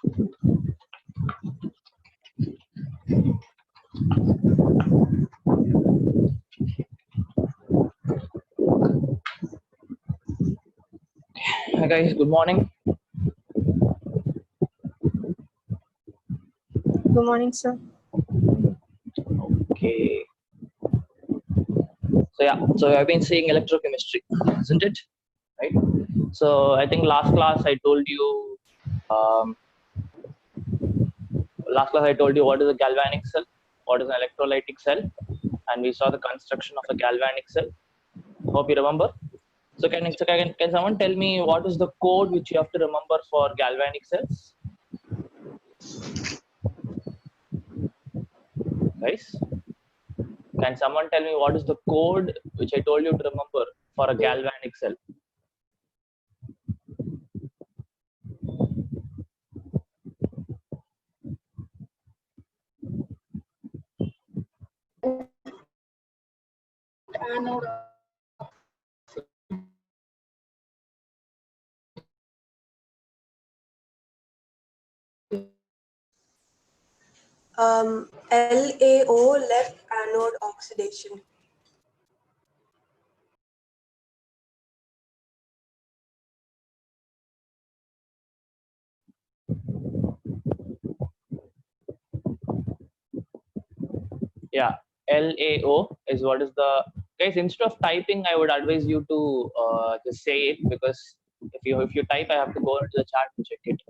Hi guys, good morning. Good morning, sir. Okay. So I've been seeing electrochemistry, isn't it? Right. So I think last class I told you, um, what is a galvanic cell, what is an electrolytic cell, and we saw the construction of a galvanic cell. Hope you remember. So can someone tell me what is the code which you have to remember for galvanic cells, guys? Can someone tell me what is the code which I told you to remember for a galvanic cell? LAO, left anode oxidation. Yeah, LAO is what is the, guys, instead of typing I would advise you to just say it, because if you type I have to go into the chat to check it.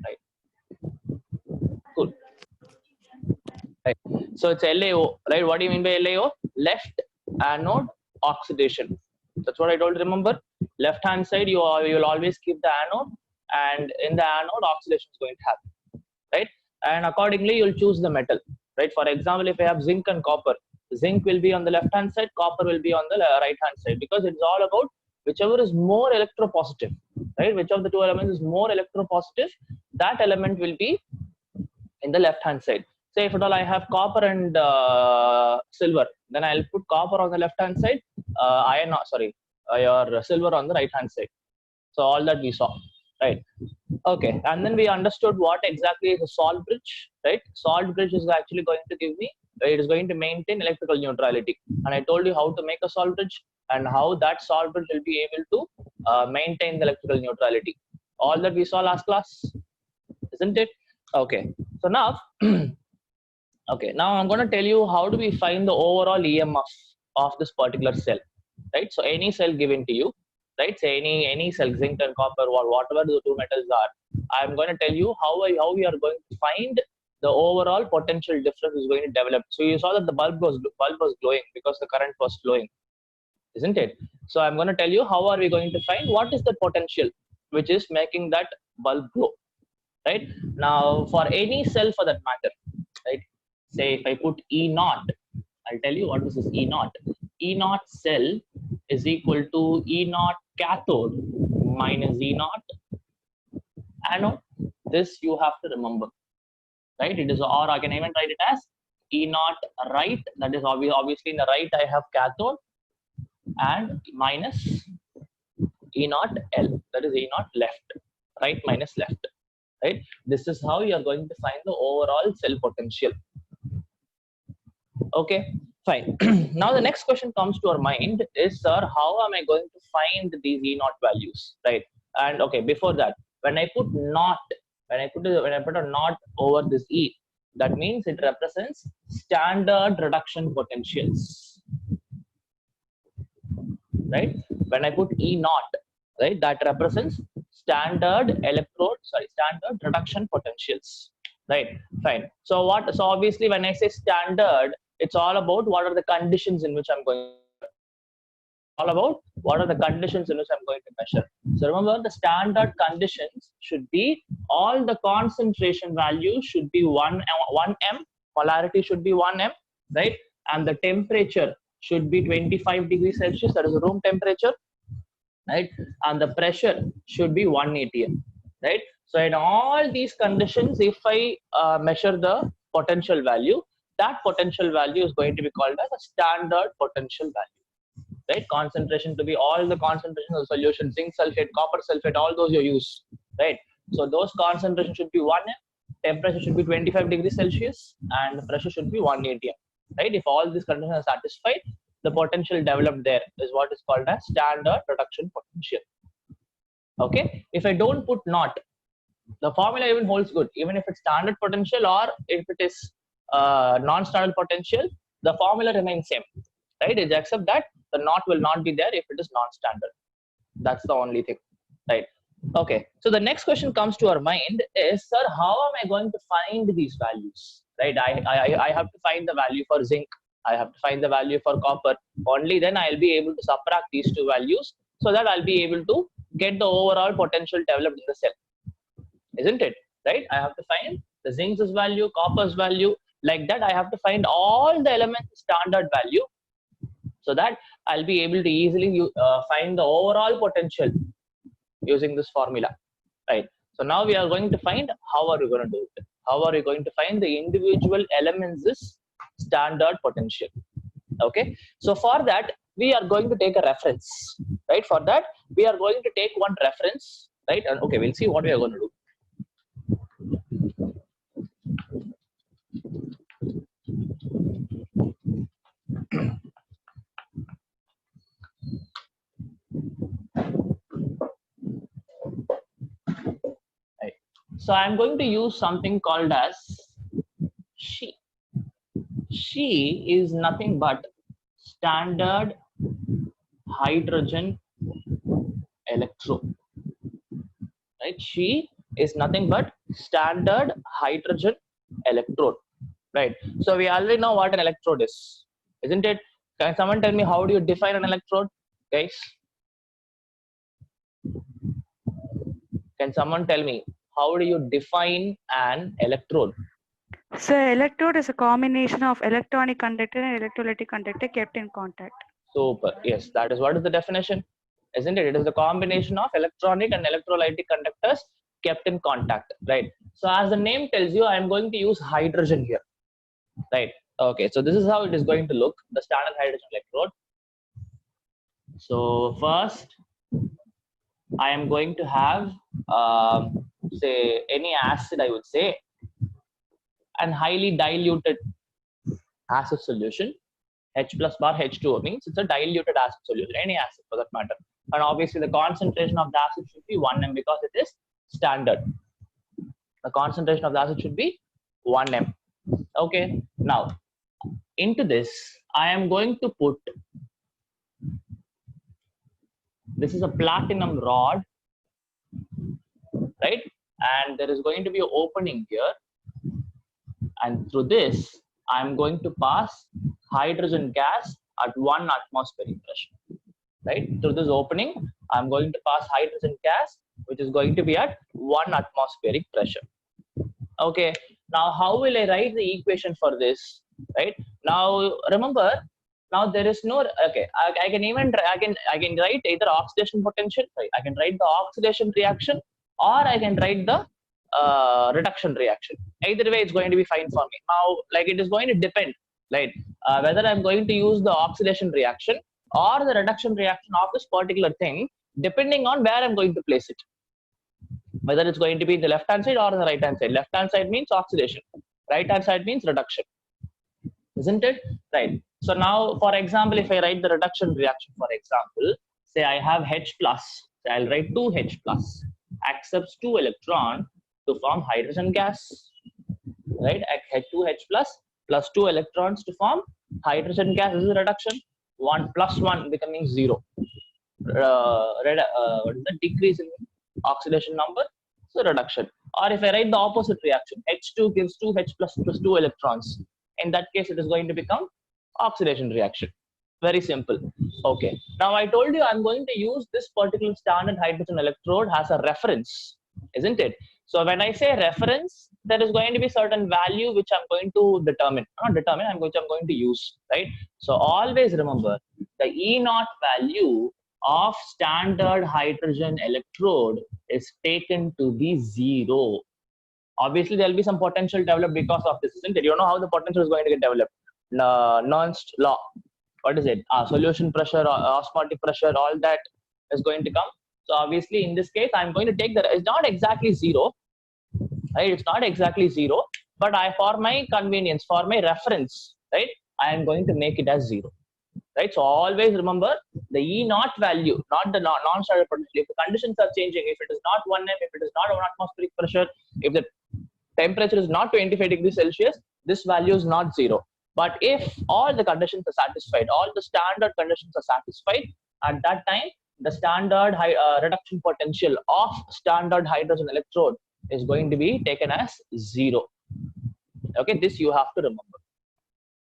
Right, cool. Right, so it's LAO, right? What do you mean by LAO? Left anode oxidation. That's what I told you. Remember, left hand side you'll always keep the anode, and in the anode oxidation is going to happen, right? And accordingly you'll choose the metal, right? For example, if I have zinc and copper, zinc will be on the left hand side, copper will be on the right hand side, because it's all about whichever is more electropositive, right? Which of the two elements is more electropositive, that element will be in the left hand side. Say if at all I have copper and silver, then I'll put copper on the left hand side, your silver on the right hand side. So all that we saw, right? Okay, and then we understood what exactly is a salt bridge, right? Salt bridge is actually going to give me, it is going to maintain electrical neutrality, and I told you how to make a salt bridge and how that salt bridge will be able to maintain the electrical neutrality. All that we saw last class, isn't it? Okay, so now okay, now I'm going to tell you how do we find the overall EMF of this particular cell, right? So any cell given to you, right? Say any cell, zinc and copper, or whatever the two metals are, I'm going to tell you how we are going to find the overall potential difference is going to develop. So you saw that the bulb was glowing because the current was flowing, isn't it? So I'm going to tell you how are we going to find what is the potential which is making that bulb glow, right? Now for any cell for that matter, right? Say if I put E naught, I'll tell you what this is E naught. E naught cell is equal to E naught cathode minus E naught anode. This you have to remember, right? It is, or I can even write it as E naught right. That is obviously in the right I have cathode, and minus E naught L. That is E naught left. Right minus left. Right. This is how you are going to find the overall cell potential. Okay, fine. Now the next question comes to our mind is, sir, how am I going to find these E naught values, right? And okay, before that, when I put naught, when I put a naught over this E, that means it represents standard reduction potentials, right? When I put E naught, right, that represents standard reduction potentials, right? Fine. So what? So obviously, when I say standard, it's all about what are the conditions in which I'm going. All about what are the conditions in which I'm going to measure. So remember, the standard conditions should be all the concentration values should be 1 m, polarity should be 1 m, right? And the temperature should be 25 degrees Celsius, that is the room temperature, right? And the pressure should be 1 atm, right? So in all these conditions, if I measure the potential value, that potential value is going to be called as a standard potential value, right? Concentration to be all the concentration of the solution, zinc sulfate, copper sulfate, all those you use, right? So those concentrations should be 1M, temperature should be 25 degrees Celsius, and the pressure should be 1 atm. Right? If all these conditions are satisfied, the potential developed there is what is called as standard reduction potential. Okay. If I don't put not, the formula even holds good. Even if it's standard potential or if it is non-standard potential, the formula remains same. Right? It's except that the not will not be there if it is non-standard. That's the only thing. Right? Okay. So the next question comes to our mind is, sir, how am I going to find these values? Right? I have to find the value for zinc. I have to find the value for copper. Only then I'll be able to subtract these two values so that I'll be able to get the overall potential developed in the cell. Isn't it? Right? I have to find the zinc's value, copper's value. Like that, I have to find all the elements standard value so that I'll be able to easily find the overall potential using this formula. Right? So now we are going to find how are we going to do it. How are we going to find the individual elements' standard potential? Okay. So for that, we are going to take a reference. Right? For that, we are going to take one reference. Right? And okay, we'll see what we are going to do. Right. So I'm going to use something called as She. She is nothing but standard hydrogen electrode. Right? She is nothing but standard hydrogen electrode. Right? So we already know what an electrode is, isn't it? Can someone tell me how do you define an electrode, guys? Can someone tell me how do you define an electrode? So electrode is a combination of electronic conductor and electrolytic conductor kept in contact. Super. Yes, that is what is the definition, isn't it? It is the combination of electronic and electrolytic conductors kept in contact, right? So as the name tells you, I am going to use hydrogen here, right? Okay, so this is how it is going to look, the standard hydrogen electrode. So first, I am going to have, say, any acid, I would say, and highly diluted acid solution. H plus bar H2O means it's a diluted acid solution, any acid for that matter. And obviously the concentration of the acid should be 1M because it is standard. The concentration of the acid should be 1M. Okay, now into this, I am going to put, this is a platinum rod, right? And there is going to be an opening here. And through this, I'm going to pass hydrogen gas at 1 atmospheric pressure, right? Through this opening, I'm going to pass hydrogen gas, which is going to be at 1 atmospheric pressure. Okay, now how will I write the equation for this, right? Now, remember, now there is no, okay, I can even, I can write either oxidation potential, right? I can write the oxidation reaction or I can write the reduction reaction. Either way, it's going to be fine for me. Now, like it is going to depend, right? Whether I'm going to use the oxidation reaction or the reduction reaction of this particular thing, depending on where I'm going to place it. Whether it's going to be the left hand side or the right hand side. Left hand side means oxidation, right hand side means reduction, isn't it? Right. So now, for example, if I write the reduction reaction, for example, say I have H plus, so I'll write 2H plus accepts 2 electron to form hydrogen gas, right? H2H plus 2 electrons to form hydrogen gas. This is a reduction. 1 plus 1 becoming 0. What is the decrease in oxidation number? So reduction. Or if I write the opposite reaction, H2 gives 2H plus 2 electrons. In that case, it is going to become oxidation reaction. Very simple. Okay. Now I told you I'm going to use this particular standard hydrogen electrode as a reference, isn't it? So when I say reference, there is going to be certain value which I'm going to determine. Not determine, I'm going to use, right? So always remember the E0 value of standard hydrogen electrode is taken to be 0. Obviously, there will be some potential developed because of this, isn't it? You know how the potential is going to get developed. Nernst law. What is it? Solution pressure, osmotic pressure, all that is going to come So obviously in this case, I'm going to take it's not exactly 0, right? It's not exactly 0, but for my convenience, for my reference, right, I am going to make it as 0. Right, so always remember the E naught value, not the non-standard potential. If the conditions are changing, if it is not 1 m, if it is not 1 atmospheric pressure, if the temperature is not 25 degrees Celsius, this value is not 0. But if all the conditions are satisfied, all the standard conditions are satisfied, at that time, the standard reduction potential of standard hydrogen electrode is going to be taken as 0. Okay, this you have to remember.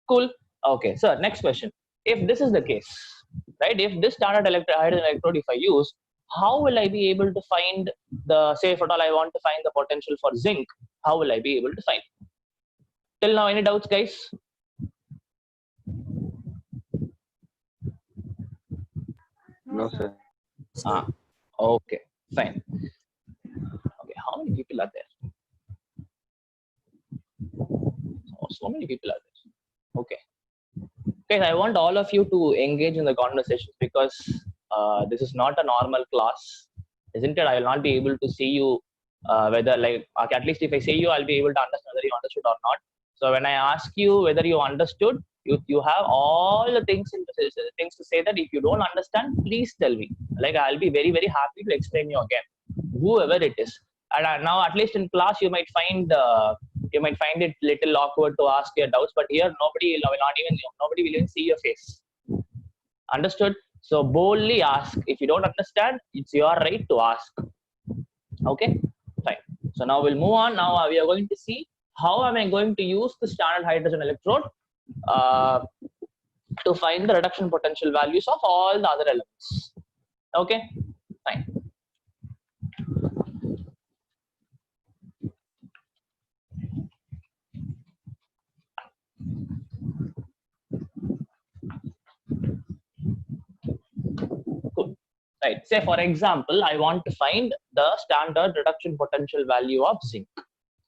Cool. Okay, so next question. If this is the case, right, if this standard hydrogen electrode, if I use, how will I be able to find say if at all I want to find the potential for zinc, how will I be able to find? Till now, any doubts, guys? No, sir. Okay, fine. Okay, how many people are there? Oh, so many people are there. Okay. Guys, I want all of you to engage in the conversations because this is not a normal class, isn't it? I will not be able to see you whether, like, at least if I say you, I'll be able to understand whether you understood or not. So when I ask you whether you understood, you have all the things to say that. If you don't understand, please tell me. Like, I'll be very, very happy to explain you again, whoever it is. And now, at least in class, you might find it little awkward to ask your doubts, but here nobody will even see your face. Understood? So boldly ask. If you don't understand, it's your right to ask. Okay, fine. So now we'll move on. Now we are going to see how am I going to use the standard hydrogen electrode to find the reduction potential values of all the other elements. Okay, fine. Cool. Right. Say for example, I want to find the standard reduction potential value of zinc,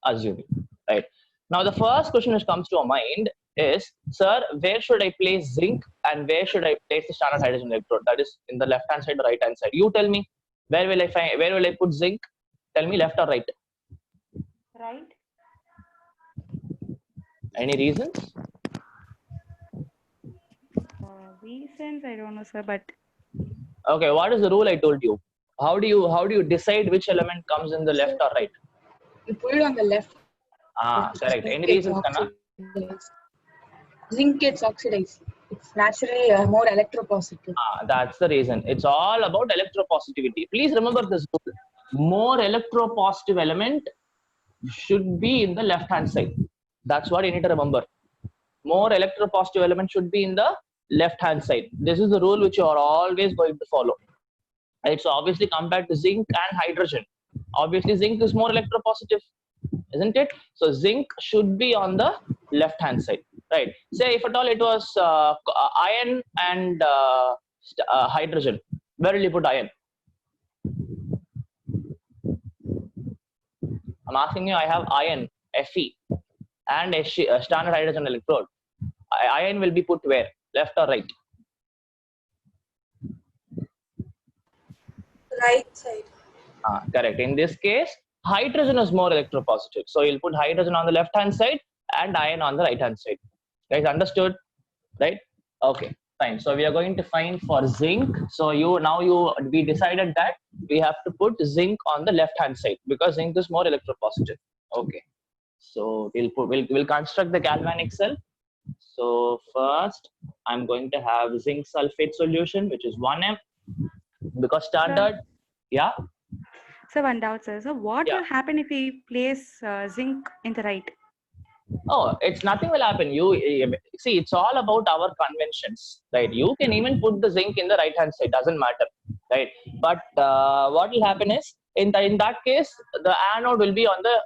assuming. Right. Now the first question which comes to our mind is, sir, where should I place zinc and where should I place the standard hydrogen electrode? That is in the left hand side or right hand side. You tell me, where will I put zinc? Tell me, left or right? Right. Any reasons? Reasons, I don't know, sir, but Okay, what is the rule I told you? How do you decide which element comes in the left or right? You put it on the left. Correct. Any reasons, Kanna? Zinc gets oxidized. It's naturally more electropositive. That's the reason. It's all about electropositivity. Please remember this rule. More electropositive element should be in the left hand side. That's what you need to remember. More electropositive element should be in the left hand side. This is the rule which you are always going to follow. Right? So obviously compared to zinc and hydrogen, obviously zinc is more electropositive, isn't it? So zinc should be on the left hand side. Right? Say if at all it was iron and hydrogen, where will you put iron? I'm asking you, I have iron, Fe, and a standard hydrogen electrode. Iron will be put where? Left or right? Right side. Correct. In this case, hydrogen is more electropositive. So you'll put hydrogen on the left hand side and iron on the right hand side. Guys, understood? Right? Okay, fine. So we are going to find for zinc. So we decided that we have to put zinc on the left hand side because zinc is more electropositive. Okay. So we'll construct the galvanic cell. So first, I'm going to have zinc sulfate solution, which is 1M, because standard. Sir. Yeah. So one doubt, sir. So what will happen if we place zinc in the right? Oh, it's nothing will happen. You see, it's all about our conventions, right? You can even put the zinc in the right hand side, doesn't matter, right? But what will happen is in that case, the anode will be on the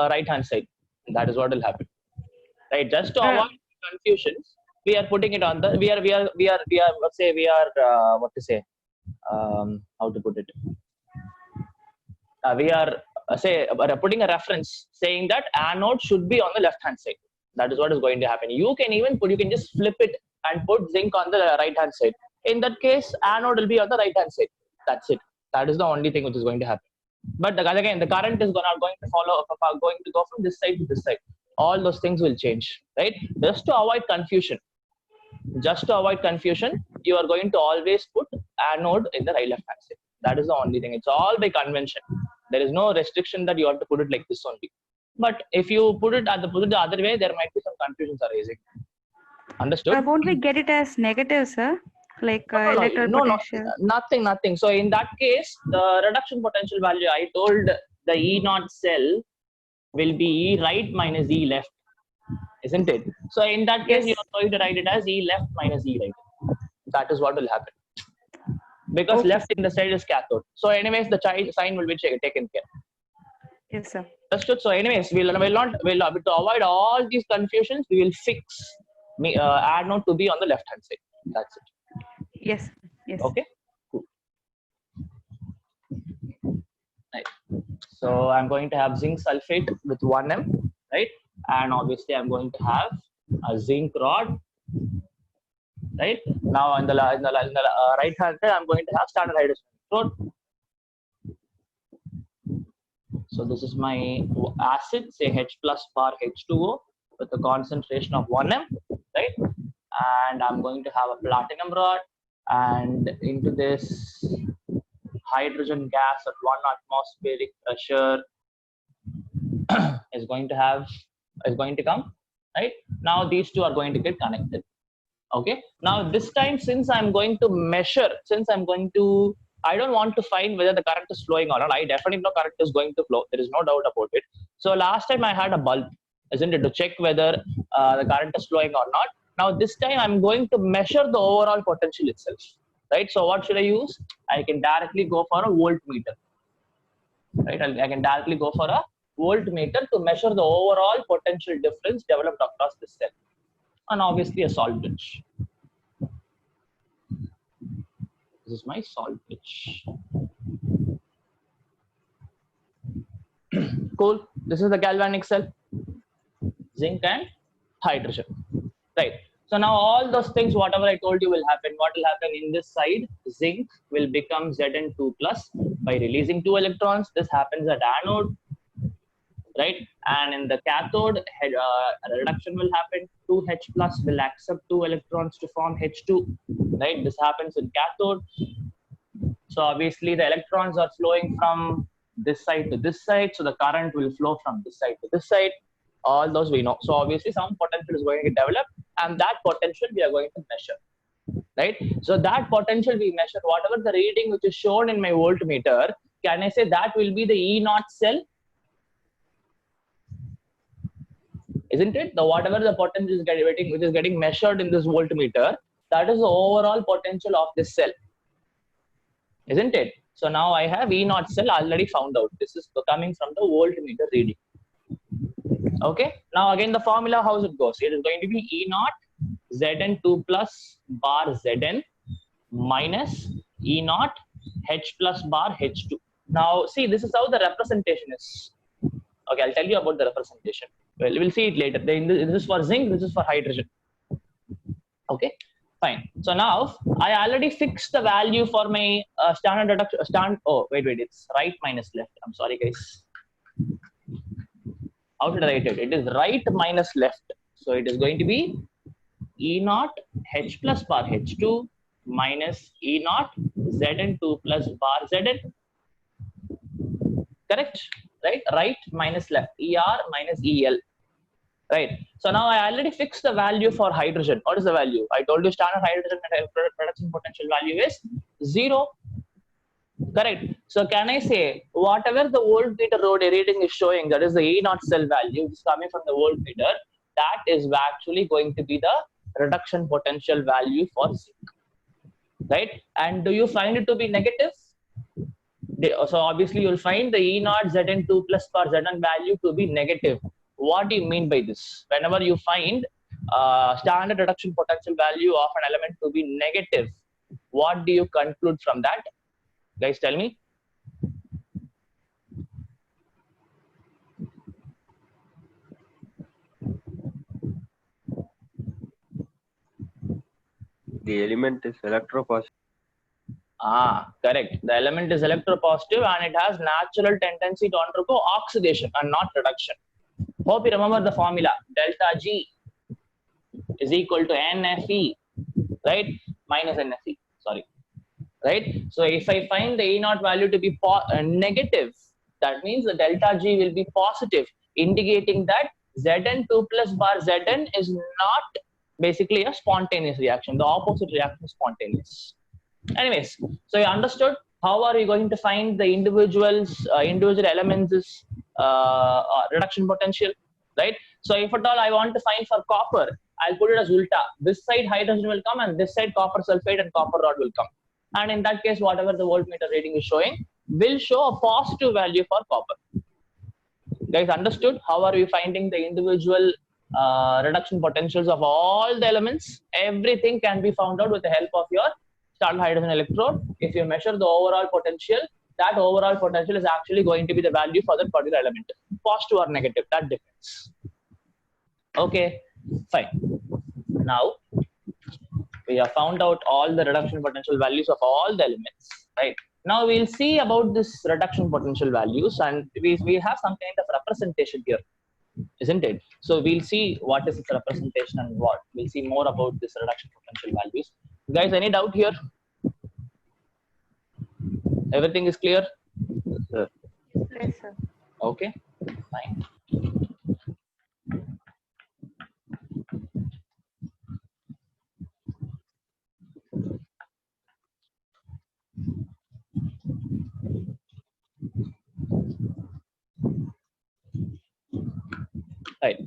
right hand side. That is what will happen, right? Just to avoid confusions, we are putting it on the how to put it? We are putting a reference saying that anode should be on the left hand side. That is what is going to happen. You can just flip it and put zinc on the right hand side. In that case, anode will be on the right hand side. That's it. That is the only thing which is going to happen. But again, the current is going to go from this side to this side. All those things will change, right? Just to avoid confusion, you are going to always put anode in the right left hand side. That is the only thing. It's all by convention. There is no restriction that you have to put it like this only. But if you put it the other way, there might be some confusions arising. Understood? But won't we get it as negative, sir? Like electrical potential? Nothing. So in that case, the reduction potential value, I told the E naught cell will be E right minus E left, isn't it? So in that case, you are going to write it as E left minus E right. That is what will happen. Because left in the side is cathode. So anyways, the sign will be taken care. Yes, sir. Understood. So anyways, to avoid all these confusions, we will fix anode to be on the left hand side. That's it. Yes. Okay. Cool. Right. So I'm going to have zinc sulfate with 1M, right? And obviously I'm going to have a zinc rod, right? Now in the right hand side, I'm going to have standard hydrogen electrode. So this is my acid, say H plus bar H2O with a concentration of 1M, right? And I'm going to have a platinum rod, and into this hydrogen gas at 1 atmospheric pressure is going to come, right? Now these two are going to get connected. Okay. Now this time, since I'm going to measure, I don't want to find whether the current is flowing or not. I definitely know current is going to flow. There is no doubt about it. So last time I had a bulb, isn't it, to check whether the current is flowing or not. Now this time I'm going to measure the overall potential itself, right? So what should I use? I can directly go for a voltmeter, right? I can directly go for a voltmeter to measure the overall potential difference developed across this cell, and obviously a salt bridge. This is my salt bridge. Cool. This is the galvanic cell, zinc and hydrogen, right? So now all those things, whatever I told you will happen. What will happen in this side? Zinc will become Zn2 plus by releasing 2 electrons. This happens at anode, right? And in the cathode, reduction will happen. 2H plus will accept 2 electrons to form H2, right? This happens in cathode. So obviously the electrons are flowing from this side to this side. So the current will flow from this side to this side. All those we know. So obviously some potential is going to develop, and that potential we are going to measure, right? So that potential we measure, whatever the reading which is shown in my voltmeter, can I say that will be the E naught cell? Isn't it? The whatever the potential is which is getting measured in this voltmeter, that is the overall potential of this cell, isn't it? So now I have E naught cell already found out. This is coming from the voltmeter reading. Okay. Now again the formula, how it goes? It is going to be E naught Zn2 plus bar Zn minus E naught H plus bar H2. Now see, this is how the representation is. Okay, I'll tell you about the representation. Well, we'll see it later. This is for zinc, this is for hydrogen. Okay, fine. So now I already fixed the value for my standard reduction. Oh, wait, it's right minus left. I'm sorry, guys. How did I write it? It is right minus left. So it is going to be E naught H plus bar H2 minus E naught Zn2 plus bar Zn. Correct? Right? Right minus left. ER minus EL. Right. So now I already fixed the value for hydrogen. What is the value? I told you standard hydrogen reduction potential value is 0. Correct. So can I say whatever the voltmeter reading is showing, that is the E naught cell value, which is coming from the voltmeter, that is actually going to be the reduction potential value for zinc. Right? And do you find it to be negative? So obviously you'll find the E naught Zn2 plus per Zn value to be negative. What do you mean by this? Whenever you find standard reduction potential value of an element to be negative, what do you conclude from that? Guys, tell me. The element is electropositive. Correct. The element is electropositive and it has natural tendency to undergo oxidation and not reduction. Hope you remember the formula. Delta G is equal to NFE, right? Minus NFE, sorry. Right? So if I find the E naught value to be negative, that means the delta G will be positive, indicating that Zn2 plus bar Zn is not basically a spontaneous reaction. The opposite reaction is spontaneous. Anyways, so you understood how are you going to find the individual elements' reduction potential, right? So if at all I want to find for copper, I'll put it as ulta. This side hydrogen will come and this side copper sulfate and copper rod will come. And in that case, whatever the voltmeter reading is showing will show a positive value for copper. Guys, understood how are we finding the individual reduction potentials of all the elements? Everything can be found out with the help of your startled hydrogen electrode. If you measure the overall potential, that overall potential is actually going to be the value for that particular element. Positive or negative, that depends. Okay, fine. Now, we have found out all the reduction potential values of all the elements, right? Now we'll see about this reduction potential values, and we have some kind of representation here, isn't it? So we'll see what is its representation and what. We'll see more about this reduction potential values. Guys, any doubt here? Everything is clear? Yes, sir. Yes, sir. Okay, fine. Right.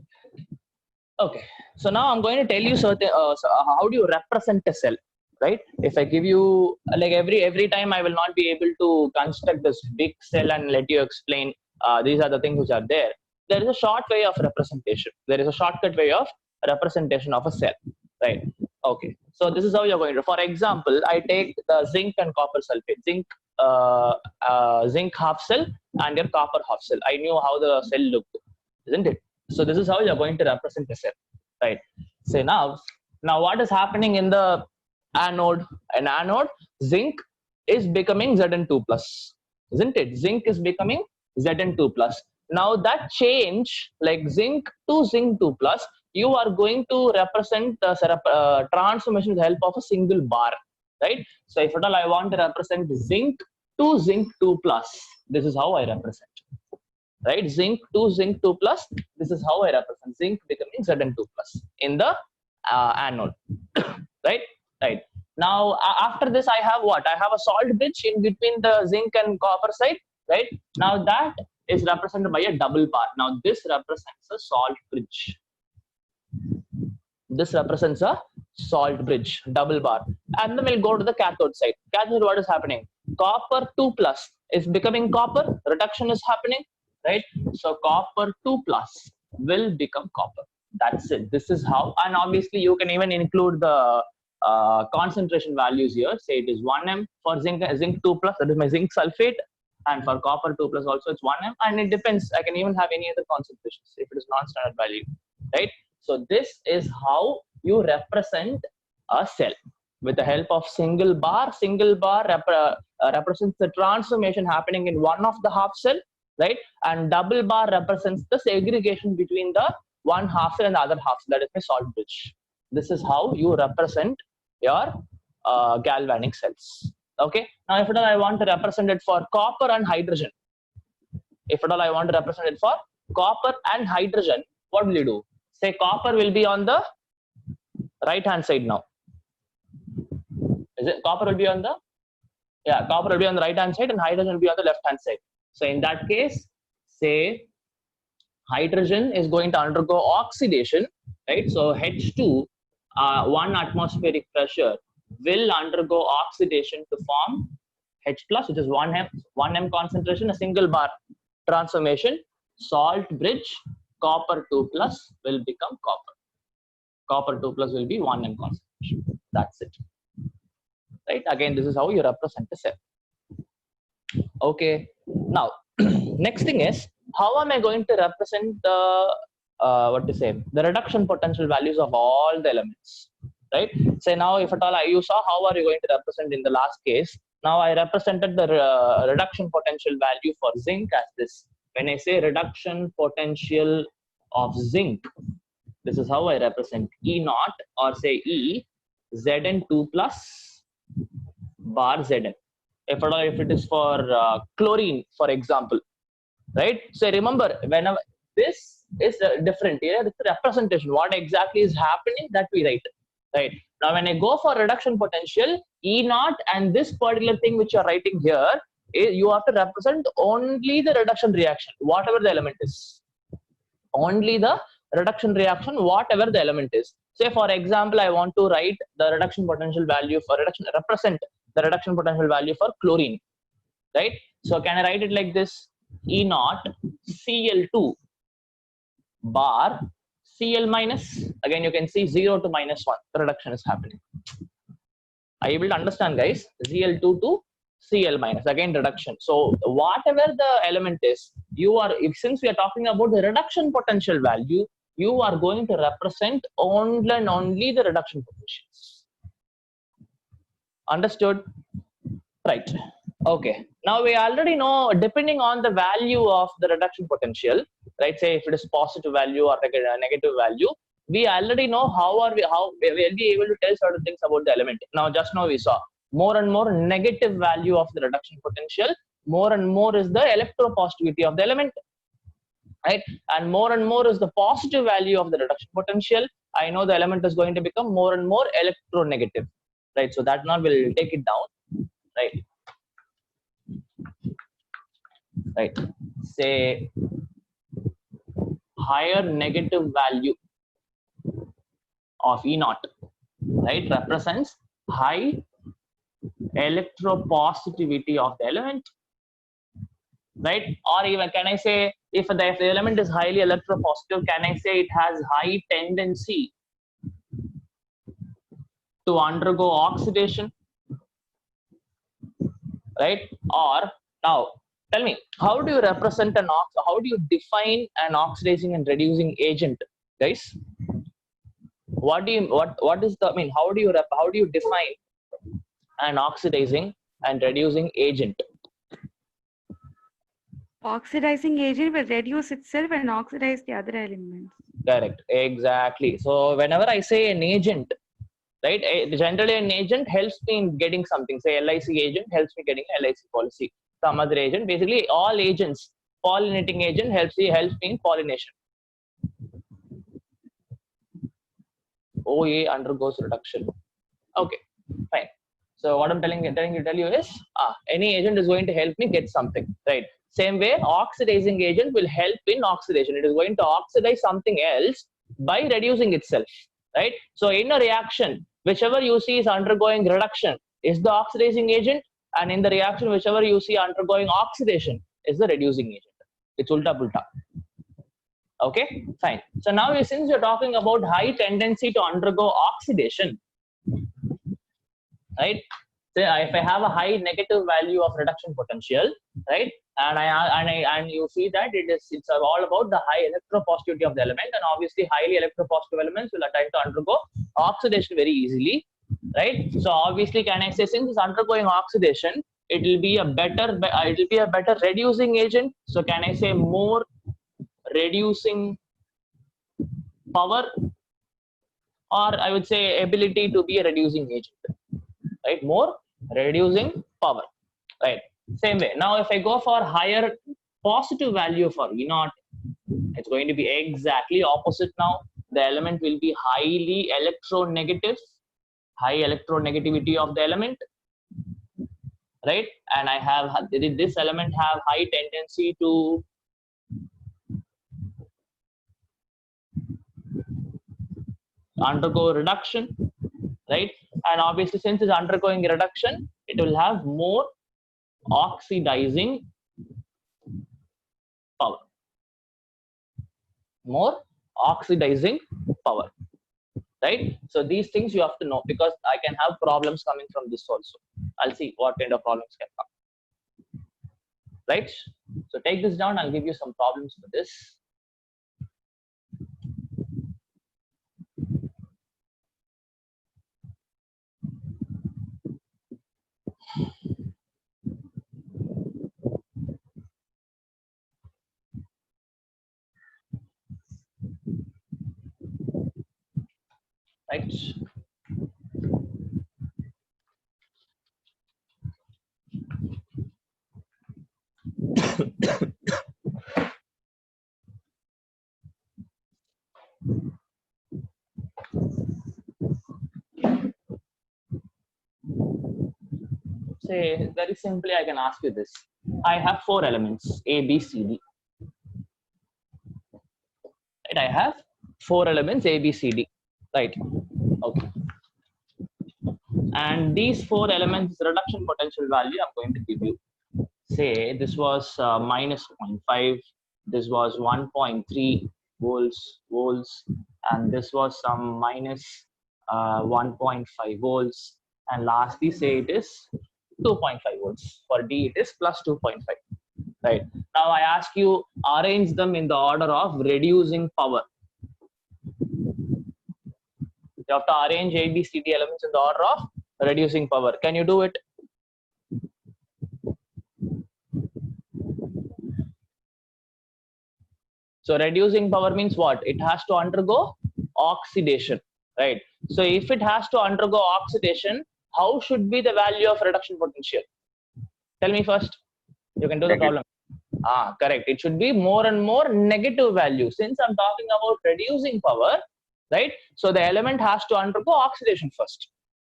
Okay. So now I'm going to tell you certain. How do you represent a cell? Right. If I give you like every time, I will not be able to construct this big cell and let you explain. These are the things which are there. There is a short way of representation. There is a shortcut way of representation of a cell. Right. Okay. So this is how you're going to. For example, I take the zinc and copper sulfate. Zinc half cell and your copper half cell. I knew how the cell looked, isn't it? So this is how you're going to represent the cell, right? So now what is happening in the anode? An anode, zinc is becoming Zn2 plus, isn't it? Zinc is becoming Zn2 plus. Now that change, like zinc to zinc 2 plus, you are going to represent the transformation with the help of a single bar, right? So if at all I want to represent zinc to zinc 2 plus, this is how I represent. Right, zinc to zinc 2 plus. This is how I represent zinc becoming Zn2 plus in the anode. Right. Now after this, I have what? I have a salt bridge in between the zinc and copper side. Right. Now that is represented by a double bar. Now this represents a salt bridge. This represents a salt bridge, double bar, and then we'll go to the cathode side. Cathode, what is happening? Copper 2 plus is becoming copper. Reduction is happening. Right, so copper 2 plus will become copper. That's it. This is how, and obviously you can even include the concentration values here. Say it is 1m for zinc 2 plus, that is my zinc sulfate, and for copper 2 plus also it's 1m, and it depends. I can even have any other concentrations if it is non-standard value. Right. So this is how you represent a cell with the help of single bar. Single bar represents the transformation happening in one of the half cell. Right, and double bar represents the segregation between the one half cell and the other half cell. That is my salt bridge. This is how you represent your galvanic cells. Okay. Now, if at all I want to represent it for copper and hydrogen, what will you do? Say copper will be on the right hand side now. Is it? Copper will be on the right hand side and hydrogen will be on the left hand side. So in that case, say hydrogen is going to undergo oxidation, right? So H2, 1 atmospheric pressure, will undergo oxidation to form H plus, which is 1m concentration, a single bar transformation, salt bridge, copper 2 plus will become copper. Copper 2 plus will be 1m concentration. That's it. Right? Again, this is how you represent the cell. Okay. Now, next thing is, how am I going to represent the the reduction potential values of all the elements? Right. So now, if at all you saw, how are you going to represent in the last case? Now I represented the reduction potential value for zinc as this. When I say reduction potential of zinc, this is how I represent E naught, or say E Zn2 plus bar Zn. If it is for chlorine, for example, right? So remember, whenever this is different here, it's a representation. What exactly is happening, that we write, right? Now, when I go for reduction potential, E naught and this particular thing which you're writing here, you have to represent only the reduction reaction, whatever the element is. Only the reduction reaction, whatever the element is. Say, for example, I want to write the reduction potential value for represent the reduction potential value for chlorine, right? So, can I write it like this? E naught Cl2 bar Cl minus, again you can see 0 to -1, the reduction is happening. Are you able to understand, guys? Cl2 to Cl minus, again reduction. So whatever the element is, since we are talking about the reduction potential value, you are going to represent only and only the reduction potentials. Understood? Right. Okay. Now we already know, depending on the value of the reduction potential, right? Say if it is positive value or a negative value, we already know how we'll be able to tell certain things about the element. Now, just now we saw more and more negative value of the reduction potential, more and more is the electropositivity of the element, right? And more is the positive value of the reduction potential. I know the element is going to become more and more electronegative, right? So that now we'll take it down, right? Right. Say higher negative value of E naught, right, represents high electropositivity of the element, right? Or even can I say, if the element is highly electropositive, can I say it has high tendency to undergo oxidation, right? Or now tell me, how do you represent how do you define an oxidizing and reducing agent, guys? What is the, I mean, how do you define an oxidizing and reducing agent? Oxidizing agent will reduce itself and oxidize the other elements. Correct, exactly. So whenever I say an agent, right, generally an agent helps me in getting something. Say LIC agent helps me getting LIC policy. Some other agent, basically all agents, pollinating agent helps me in pollination. OA undergoes reduction. Okay, fine. So what I'm telling you is, any agent is going to help me get something, right? Same way, oxidizing agent will help in oxidation. It is going to oxidize something else by reducing itself, right? So in a reaction, whichever you see is undergoing reduction is the oxidizing agent, and in the reaction, whichever you see undergoing oxidation is the reducing agent. It's ulta pulta. Okay, fine. So now, since you're talking about high tendency to undergo oxidation, right? So if I have a high negative value of reduction potential, right, and you see that it's all about the high electropositivity of the element, and obviously highly electropositive elements will tend to undergo oxidation very easily, right? So obviously, can I say, since it's undergoing oxidation, it will be a better reducing agent. So can I say more reducing power, or I would say ability to be a reducing agent, right? More reducing power, right? Same way. Now, if I go for higher positive value for E naught, it's going to be exactly opposite. Now, the element will be highly electronegative, high electronegativity of the element, right? And I have this element have high tendency to undergo reduction, right? And obviously, since it's undergoing reduction, it will have more oxidizing power. More oxidizing power, right? So these things you have to know, because I can have problems coming from this also. I'll see what kind of problems can come, right? So take this down. I'll give you some problems for this. right? Say very simply, I can ask you this. I have 4 elements, A, B, C, D. Right? I have 4 elements, A, B, C, D. Right? Okay. And these 4 elements reduction potential value I'm going to give you. Say this was minus 0.5, this was 1.3 volts, and this was some minus 1.5 volts, and lastly say it is 2.5 volts. For D it is plus 2.5. Right. Now I ask you, arrange them in the order of reducing power. You have to arrange A, B, C, D elements in the order of reducing power. Can you do it? So reducing power means what? It has to undergo oxidation, right? So if it has to undergo oxidation, how should be the value of reduction potential? Tell me first. You can do the problem. Correct. It should be more and more negative value. Since I'm talking about reducing power, right? So the element has to undergo oxidation first.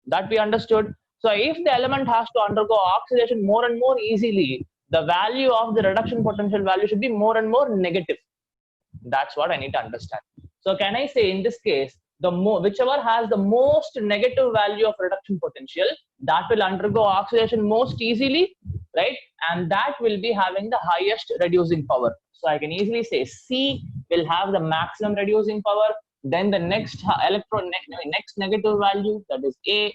That we understood. So if the element has to undergo oxidation more and more easily, the value of the reduction potential value should be more and more negative. That's what I need to understand. So can I say in this case, whichever has the most negative value of reduction potential, that will undergo oxidation most easily, right? And that will be having the highest reducing power. So I can easily say C will have the maximum reducing power. Then the next next negative value, that is A,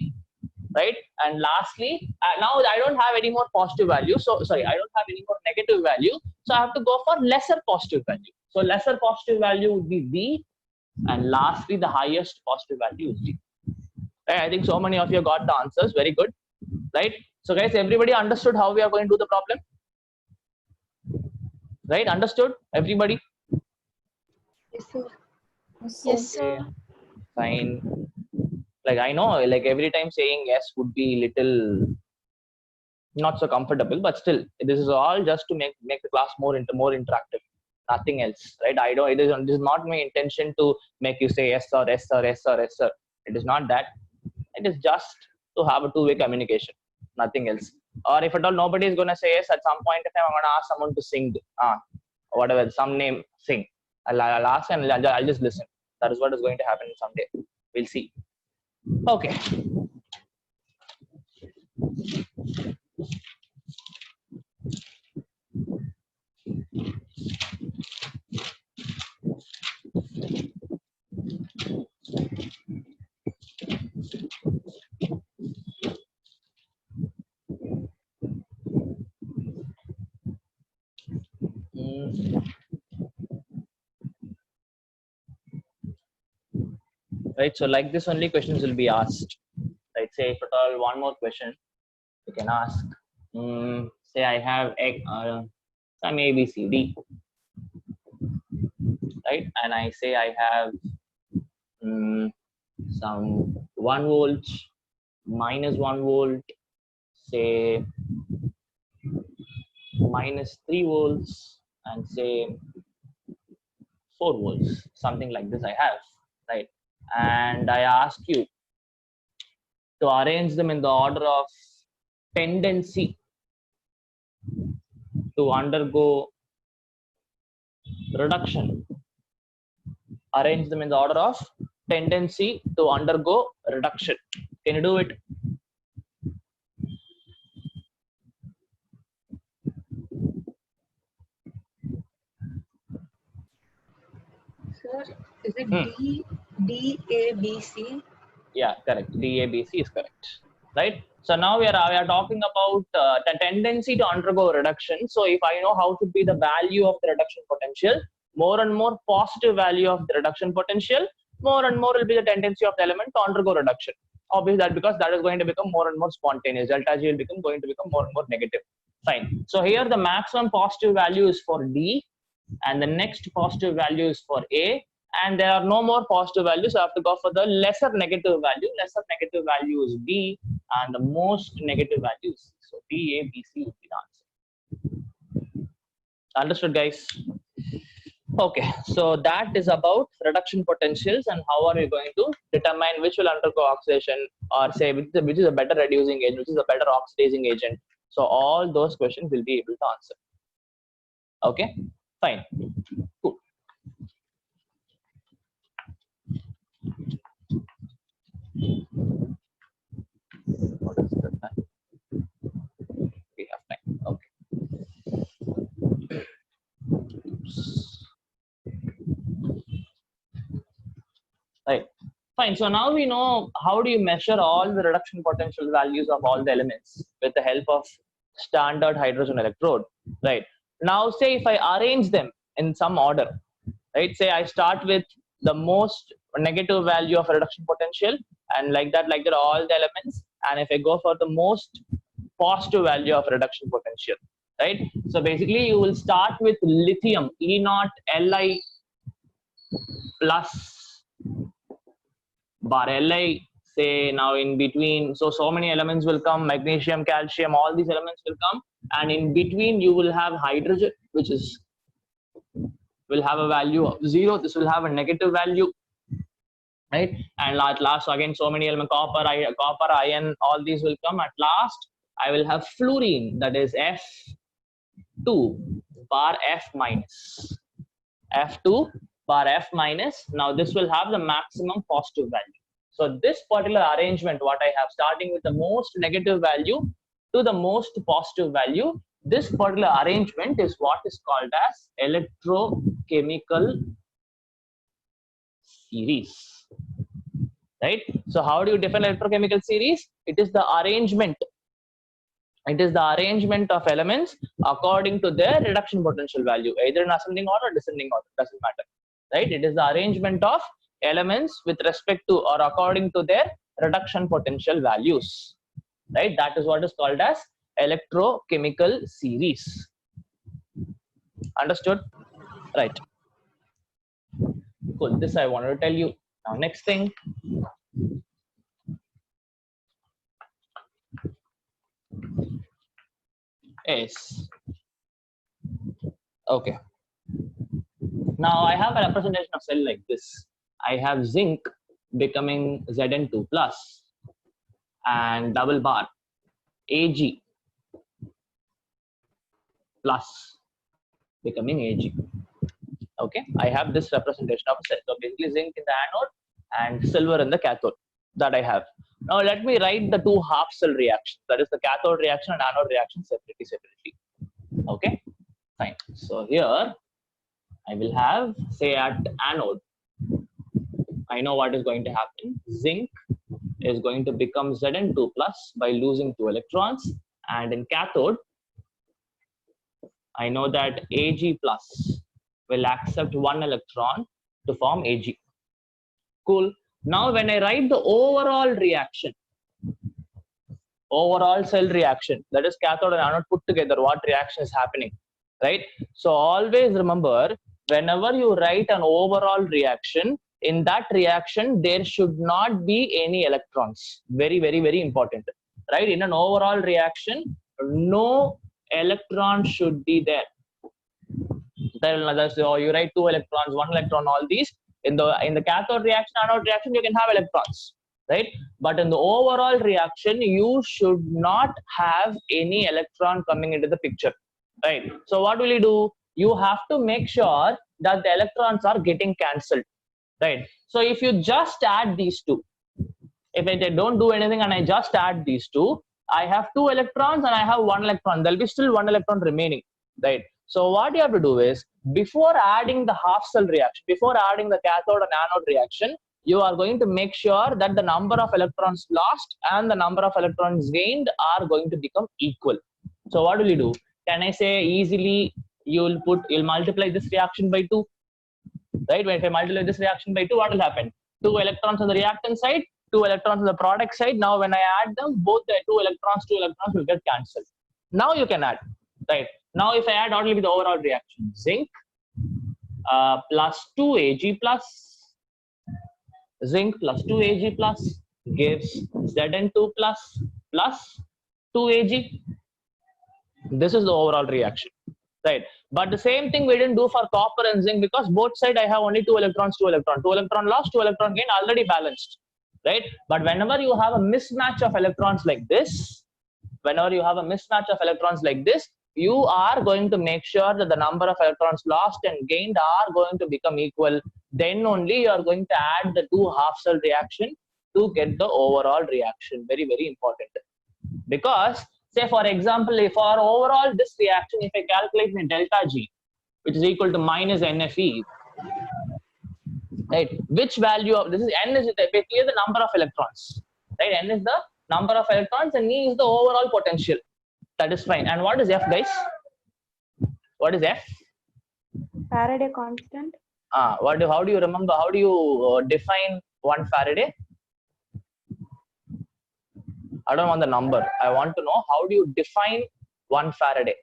right? And lastly, now I don't have any more positive value. So sorry, I don't have any more negative value. So I have to go for lesser positive value. So lesser positive value would be B, and lastly, the highest positive value is D. Right? I think so many of you got the answers. Very good, right? So guys, everybody understood how we are going to do the problem? Right? Understood? Everybody? Yes, sir. Yes, sir. Fine. Like I know, like every time saying yes would be little not so comfortable, but still, this is all just to make the class more interactive. Nothing else, right? It is not my intention to make you say yes or yes or yes or yes sir. It is not that. It is just to have a two-way communication, nothing else. Or if at all nobody is gonna say yes, at some point in time I'm gonna ask someone to sing, whatever, some name, sing. I'll ask and I'll just listen. That is what is going to happen someday. We'll see. Okay. Right, so like this only questions will be asked. Right, say if at all one more question you can ask. Say I have some A, B, C, D, right? And I say I have some 1 volt, minus 1 volt, say minus 3 volts, and say 4 volts, something like this I have, right? And I ask you to arrange them in the order of tendency to undergo reduction. Arrange them in the order of tendency to undergo reduction. Can you do it? Sir, is it D, A, B, C? Yeah, correct. D, A, B, C is correct. Right? So now we are talking about the tendency to undergo reduction. So if I know how to be the value of the reduction potential, more and more positive value of the reduction potential, more and more will be the tendency of the element to undergo reduction. Obviously, that because that is going to become more and more spontaneous. Delta G will going to become more and more negative. Fine. So here the maximum positive value is for D, and the next positive value is for A, and there are no more positive values, so I have to go for the lesser negative value. Lesser negative value is B, and the most negative value is C. So D, A, B, C would be the answer. Understood, guys? Okay, so that is about reduction potentials and how are we going to determine which will undergo oxidation, or say which is a better reducing agent, which is a better oxidizing agent. So all those questions will be able to answer. Okay, fine, cool. What is the time? We have time. Okay. Right. Fine. So now we know how do you measure all the reduction potential values of all the elements with the help of standard hydrogen electrode. Right. Now, say if I arrange them in some order, right? Say I start with the most negative value of reduction potential, and like that all the elements. And if I go for the most positive value of reduction potential, right? So basically, you will start with lithium E0 Li plus bar Li, say now in between, so many elements will come, magnesium, calcium, all these elements will come, and in between you will have hydrogen, which is will have a value of 0. This will have a negative value, right? And at last, again, so many elements, copper, iron, all these will come. At last, I will have fluorine, that is F2 bar F minus. F2 bar F minus. Now this will have the maximum positive value. So this particular arrangement, what I have, starting with the most negative value to the most positive value, this particular arrangement is what is called as electrochemical series, right? So how do you define electrochemical series? It is the arrangement. It is the arrangement of elements according to their reduction potential value, either in ascending order or descending order, doesn't matter, right? It is the arrangement of elements with respect to or according to their reduction potential values, right? That is what is called as electrochemical series. Understood? Right. Cool. This I wanted to tell you. Now, next thing. Is okay. Now I have a representation of cell like this. I have zinc becoming Zn2 plus and double bar Ag plus becoming Ag. Okay, I have this representation of a cell. So basically zinc in the anode and silver in the cathode that I have. Now let me write the two half cell reactions, that is the cathode reaction and anode reaction separately. Okay, fine. So here I will have, say at anode, I know what is going to happen. Zinc is going to become Zn2 plus by losing 2 electrons, and in cathode, I know that Ag plus will accept 1 electron to form Ag. Cool. Now when I write the overall reaction, overall cell reaction, that is cathode and anode put together, what reaction is happening, right? So always remember, whenever you write an overall reaction, in that reaction there should not be any electrons. Very, very, very important, right? In an overall reaction, no electron should be there. So you write 2 electrons, 1 electron, all these. In the cathode reaction, anode reaction, you can have electrons, right? But in the overall reaction, you should not have any electron coming into the picture, right? So what will you do? You have to make sure that the electrons are getting cancelled, right? So if you just add these two, if I don't do anything and I just add these two, I have 2 electrons and I have 1 electron. There'll be still 1 electron remaining, right? So what you have to do is, before adding the half cell reaction, before adding the cathode and anode reaction, you are going to make sure that the number of electrons lost and the number of electrons gained are going to become equal. So what will you do? Can I say easily you'll multiply this reaction by 2, right? When if I multiply this reaction by 2, what will happen? 2 electrons on the reactant side, 2 electrons on the product side. Now when I add them, both the 2 electrons will get cancelled. Now you can add, right? Now if I add only with the overall reaction, zinc plus 2 Ag plus zinc plus 2 Ag plus gives Zn2 plus 2 Ag. This is the overall reaction, right? But the same thing we didn't do for copper and zinc because both sides I have only 2 electrons, 2 electron loss, 2 electron gain, already balanced, right? But whenever you have a mismatch of electrons like this, you are going to make sure that the number of electrons lost and gained are going to become equal. Then only you are going to add the two half cell reaction to get the overall reaction. Very, very important. Because say for example, if for overall this reaction, if I calculate my delta G, which is equal to minus NFE, right? Which value of this is N is basically the number of electrons, right? N is the number of electrons and E is the overall potential. That is fine. And what is F, guys? What is F? Faraday constant. How do you remember? How do you define 1 Faraday? I don't want the number. I want to know how do you define 1 Faraday?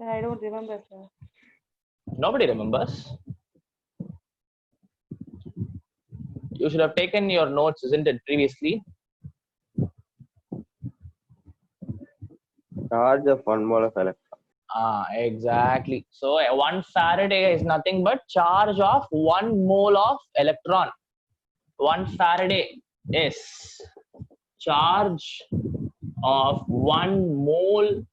I don't remember, sir. Nobody remembers. You should have taken your notes, isn't it, previously? Charge of 1 mole of electron. Exactly. So 1 Faraday is nothing but charge of 1 mole of electron. 1 Faraday is charge of 1 mole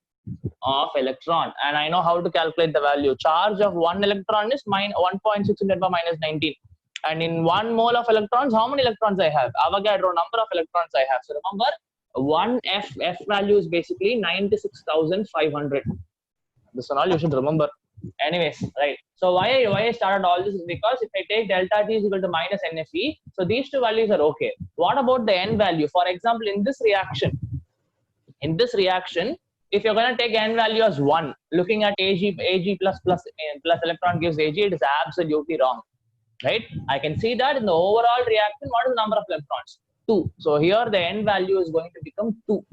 of electron, and I know how to calculate the value. Charge of 1 electron is 1.6 × 10⁻19, and in 1 mole of electrons, how many electrons I have? Avogadro number of electrons I have. So remember, 1 F value is basically 96,500. This one all you should remember. Anyways, right? So why I started all this is because if I take delta T is equal to minus NFE, so these two values are okay. What about the N value? For example, in this reaction, if you're going to take N value as 1, looking at Ag plus electron gives Ag, it is absolutely wrong, right? I can see that in the overall reaction, what is the number of electrons? 2. So here the N value is going to become 2.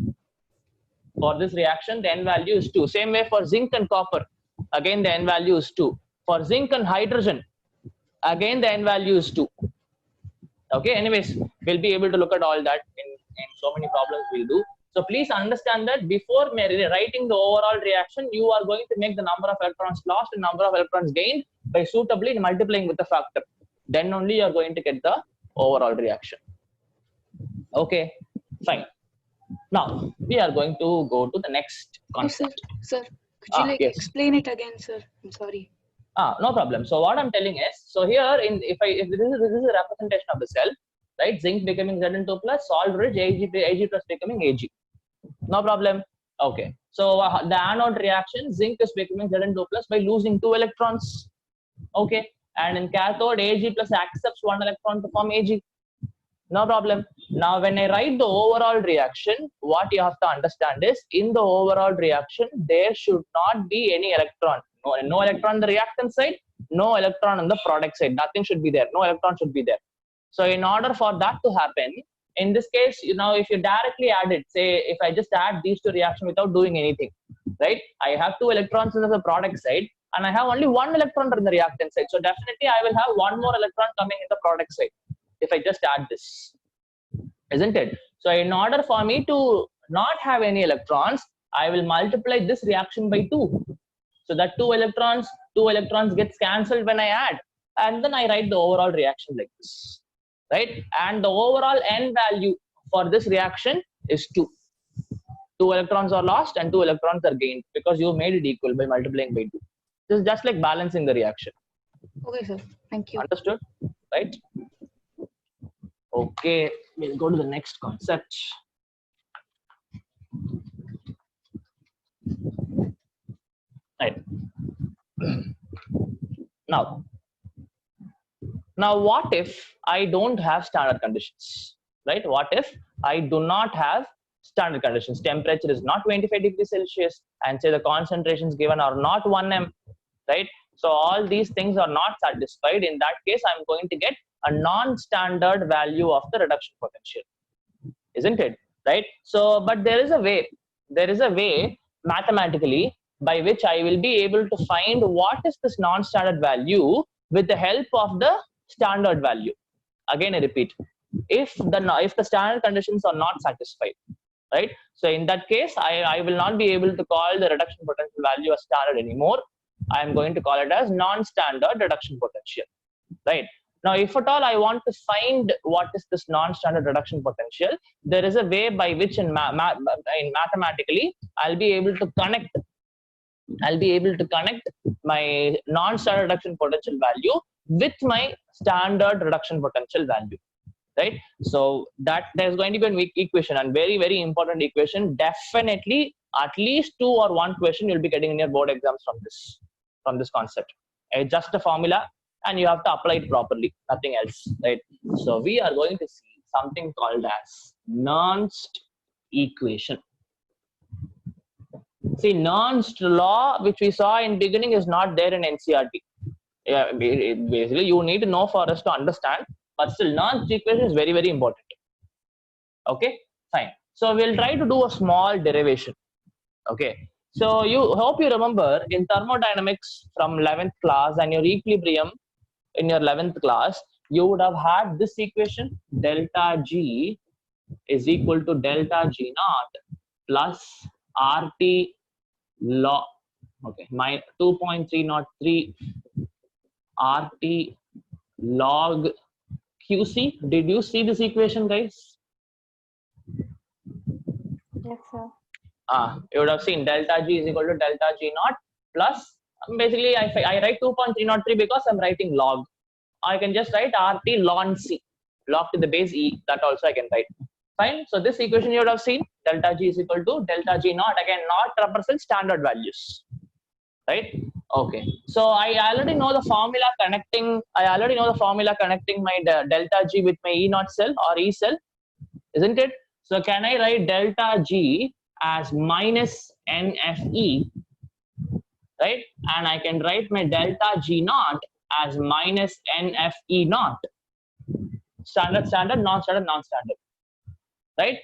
For this reaction, the N value is 2. Same way for zinc and copper, again the N value is 2. For zinc and hydrogen, again the N value is 2. Okay, anyways, we'll be able to look at all that in so many problems we'll do. So please understand that before writing the overall reaction, you are going to make the number of electrons lost and number of electrons gained by suitably multiplying with the factor. Then only you are going to get the overall reaction. Okay, fine. Now we are going to go to the next concept. Sir, could you Yes. explain it again, sir? I'm sorry. No problem. So what I'm telling is, so here if this is a representation of the cell, right? Zinc becoming Zn2 plus, salt rich, Ag plus becoming Ag. No problem. Okay. So the anode reaction, zinc is becoming Zn2 plus by losing 2 electrons. Okay. And in cathode, Ag plus accepts 1 electron to form Ag. No problem. Now, when I write the overall reaction, what you have to understand is, in the overall reaction, there should not be any electron. No electron on the reactant side, no electron on the product side. Nothing should be there. No electron should be there. So in order for that to happen, in this case, if you directly add it, say if I just add these two reactions without doing anything, right? I have 2 electrons in the product side and I have only 1 electron in the reactant side. So definitely I will have 1 more electron coming in the product side if I just add this, isn't it? So in order for me to not have any electrons, I will multiply this reaction by 2. So that 2 electrons gets cancelled when I add, and then I write the overall reaction like this. Right, and the overall N value for this reaction is 2. 2 electrons are lost and 2 electrons are gained because you made it equal by multiplying by 2. This is just like balancing the reaction. Okay, sir. Thank you. Understood? Right? Okay, we'll go to the next concept. Right. Now, what if I don't have standard conditions, right? What if I do not have standard conditions? Temperature is not 25 degrees Celsius and say the concentrations given are not 1 m, right? So all these things are not satisfied. In that case, I'm going to get a non-standard value of the reduction potential, isn't it? Right? So, but there is a way mathematically by which I will be able to find what is this non-standard value with the help of the standard value. Again, I repeat, if the standard conditions are not satisfied, right? So in that case, I will not be able to call the reduction potential value as standard anymore. I am going to call it as non-standard reduction potential, right? Now, if at all I want to find what is this non-standard reduction potential, there is a way by which in mathematically I'll be able to connect my non-standard reduction potential value with my standard reduction potential value, right? So that there's going to be an equation, and very, very important equation. Definitely at least 2 or 1 question you'll be getting in your board exams from this concept. It's just a formula and you have to apply it properly, nothing else, right? So we are going to see something called as Nernst equation. See, Nernst law, which we saw in beginning, is not there in NCERT. Yeah, basically you need to know for us to understand, but still Nernst equation is very, very important. Okay, fine. So we'll try to do a small derivation. Okay, so you hope you remember in thermodynamics from 11th class and your equilibrium in your 11th class, you would have had this equation: delta G is equal to delta G naught plus RT log, okay, my 2.303 RT log QC. Did you see this equation, guys? Yes, sir. You would have seen delta G is equal to delta G naught plus, basically I write 2.303 because I'm writing log. I can just write RT ln C, log to the base E, that also I can write. Fine. So this equation you would have seen, delta G is equal to delta G naught. Again, naught represents standard values, right? Okay. So I already know the formula connecting my delta G with my E naught cell or E cell, isn't it? So can I write delta G as minus NFE, right? And I can write my delta G naught as minus NFE naught. Standard, standard, non-standard, non-standard, right?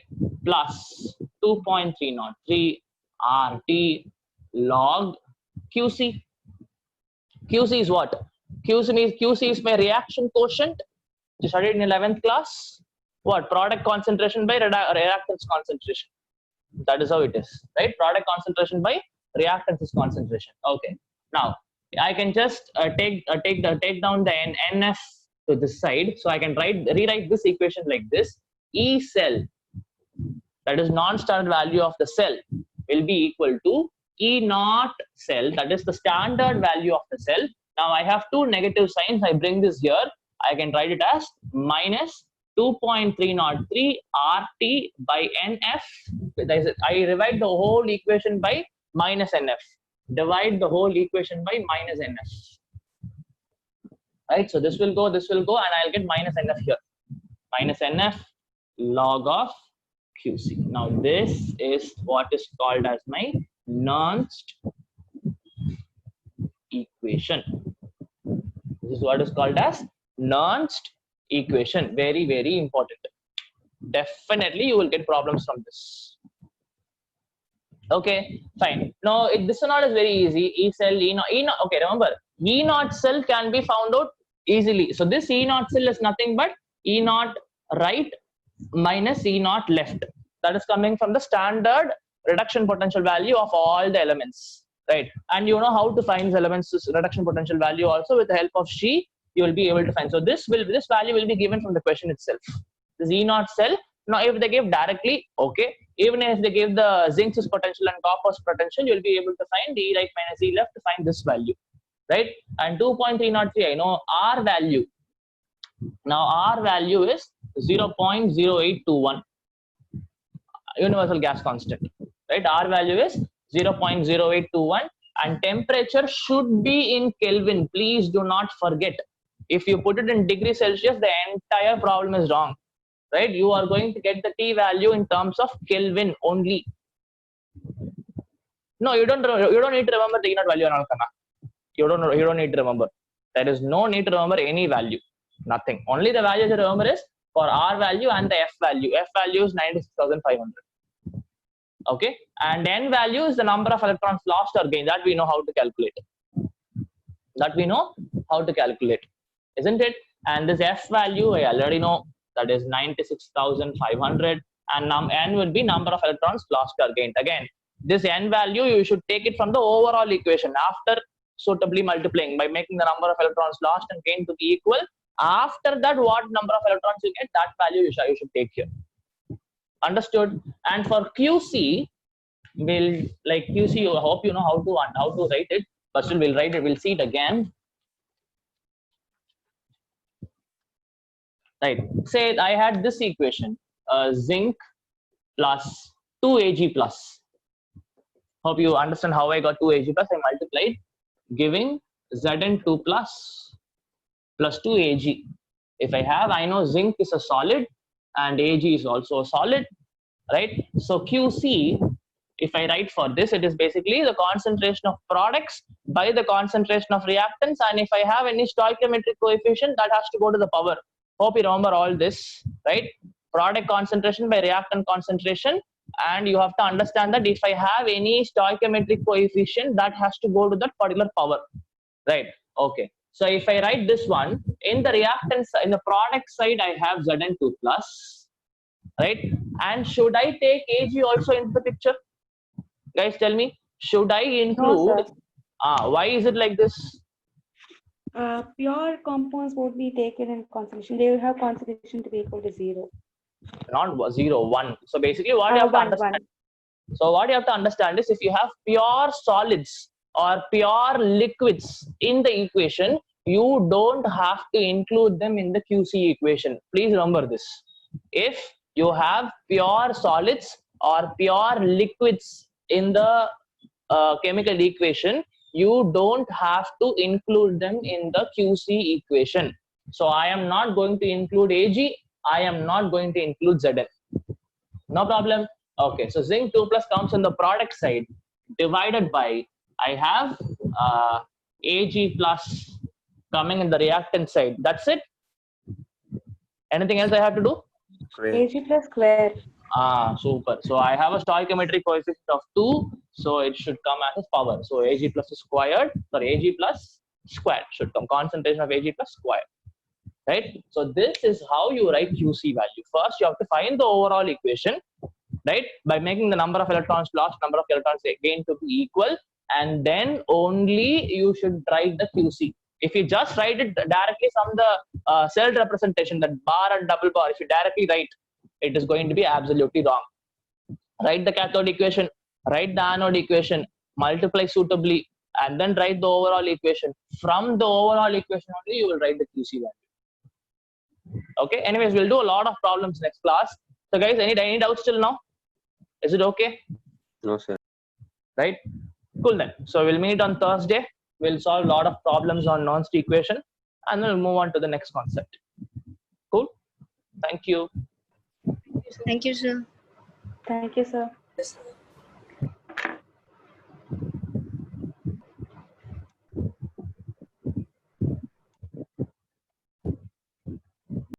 Plus 2.303 RT log QC. QC is what? QC is my reaction quotient. You studied in 11th class. What? Product concentration by reactants concentration. That is how it is, right? Product concentration by reactants concentration. Okay. Now I can just take down the NF to this side, so I can rewrite this equation like this: E cell, that is non-standard value of the cell, will be equal to E naught cell, that is the standard value of the cell. Now I have 2 negative signs. I bring this here. I can write it as minus 2.303 RT by NF. I divide the whole equation by minus NF. Divide the whole equation by minus NF. Right? So this will go, and I'll get minus NF here. Minus NF log of QC. Now this is what is called as my Nernst equation. This is what is called as Nernst equation. Very, very important. Definitely you will get problems from this. Okay, fine. Now this one is very easy. E cell, E naught. Okay, remember, E naught cell can be found out easily. So this E naught cell is nothing but E naught right minus E naught left. That is coming from the standard reduction potential value of all the elements, right? And you know how to find the elements reduction potential value also with the help of She. You will be able to find. So this value will be given from the question itself. This E naught cell. Now if they give directly, okay. Even if they give the zinc's potential and copper's potential, you will be able to find E right minus E left to find this value, right? And 2.303, I know R value. Now R value is 0.0821, universal gas constant, right? R value is 0.0821, and temperature should be in Kelvin. Please do not forget. If you put it in degree Celsius, the entire problem is wrong, right? You are going to get the T value in terms of Kelvin only. No, you don't need to remember the E naught value. You don't need to remember. There is no need to remember any value. Nothing. Only the value to remember is for R value and the F value. F value is 96,500. Okay, and N value is the number of electrons lost or gained. That we know how to calculate. Isn't it? And this F value I already know, that is 96,500, and N will be number of electrons lost or gained. Again, this N value you should take it from the overall equation after suitably multiplying by making the number of electrons lost and gained to be equal. After that, what number of electrons you get, that value you should take here. Understood? And for QC, we'll like QC. I hope you know how to write it, but still we'll write it. We'll see it again. Right. Say I had this equation: zinc plus 2Ag plus. Hope you understand how I got 2Ag plus. I multiplied, giving Zn2 plus 2Ag. If I know zinc is a solid and Ag is also a solid, right? So QC, if I write for this, it is basically the concentration of products by the concentration of reactants, and if I have any stoichiometric coefficient, that has to go to the power. Hope you remember all this, right? Product concentration by reactant concentration, and you have to understand that if I have any stoichiometric coefficient, that has to go to that particular power, right? Okay. So if I write this one, in the reactants, in the product side, I have Zn2 plus, right? And should I take Ag also into the picture? Guys, tell me, should I include? Why is it like this? Pure compounds won't be taken in concentration. They will have concentration to be equal to 0. Not 0, 1. So basically, what you have to understand. So what you have to understand is, if you have pure solids or pure liquids in the equation, you don't have to include them in the QC equation. Please remember this. If you have pure solids or pure liquids in the chemical equation, you don't have to include them in the QC equation. So I am not going to include Ag. I am not going to include Zn. No problem. Okay, so zinc 2 plus comes on the product side, divided by, I have Ag plus coming in the reactant side. That's it. Anything else I have to do? Ag plus square. Super. So I have a stoichiometric coefficient of 2, so it should come as a power. So Ag plus squared, sorry, Ag plus squared should come, concentration of Ag plus squared, right? So this is how you write QC value. First, you have to find the overall equation, right? By making the number of electrons lost, number of electrons gained to be equal, and then only you should write the QC. If you just write it directly from the cell representation, that bar and double bar, if you directly write, it is going to be absolutely wrong. Write the cathode equation, write the anode equation, multiply suitably, and then write the overall equation. From the overall equation only, you will write the QC value. Okay, anyways, we'll do a lot of problems next class. So guys, any doubts till now? Is it okay? No, sir. Right? Cool then. So we'll meet on Thursday. We'll solve a lot of problems on Nernst equation, and then we'll move on to the next concept. Cool? Thank you. Thank you, sir. Thank you, sir. Yes, sir.